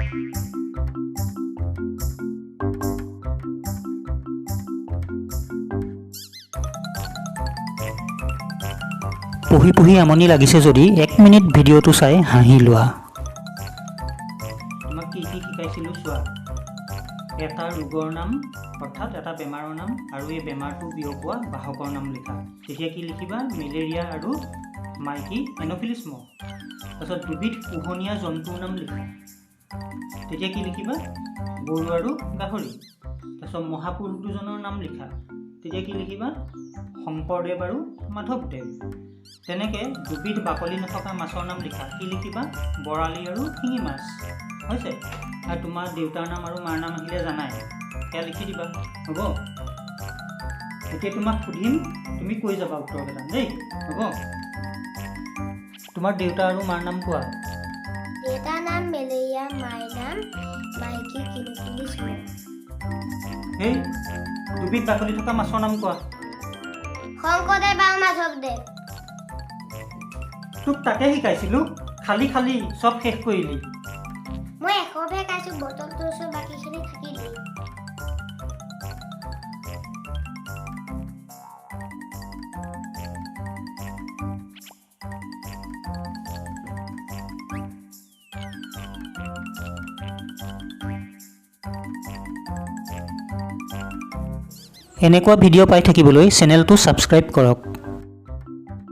পঢ়ি পঢ়ি আমনি লাগিছে যদি 1 মিনিট ভিডিঅ'টো চাই হাঁহি লোৱা। তোমাক কি কি শিকাইছিলোঁ চোৱা। এটা ৰোগৰ নাম অৰ্থাৎ এটা বেমাৰৰ নাম আৰু এই বেমাৰটো বিয়পোৱা বাহকৰ নাম লিখা। তেতিয়া কি লিখিবা? মেলেৰিয়া আৰু মাইকী এন'ফিলিছ মহ। তাৰপিছত দুবিধ পোহনীয়া জন্তুৰ নাম লিখা। তেতিয়া কি লিখিবা? গৰু আৰু গাহৰি। তাৰপিছত মহাপুৰুষ দুজনৰ নাম লিখা। তেতিয়া কি লিখিবা? শংকৰদেৱ আৰু মাধৱদেৱ। তেনেকৈ দুবিধ বাকলি নথকা মাছৰ নাম লিখা। কি লিখিবা? বৰালি আৰু শিঙি মাছ। হৈছে? আৰু তোমাৰ দেউতাৰ নাম আৰু মাৰ নাম আহিলে জানাই, সেয়া লিখি দিবা। হ'ব? এতিয়া তোমাক সুধিম, তুমি কৈ যাবা উত্তৰকেইটা দেই। হ'ব? তোমাৰ দেউতা আৰু মাৰ নাম কোৱা। দেউতাৰ নাম মেলেৰিয়া, মাৰ নাম মাইকী এন'ফিলিছ মহ। সেই দুবিধ বাকলি থকা মাছৰ নাম কোৱা। শংকৰদেৱ আৰু মাধৱদেৱ। তোক তাকে শিকাইছিলোঁ, খালি খালি চব শেষ কৰিলি। মই এশভে খাইছোঁ, বটলটো ওচৰত বাকীখিনি থাকিলেই। এনেকুৱা ভিডিঅ' পাই থাকিবলৈ চেনেলটো ছাবস্ক্ৰাইব কৰক।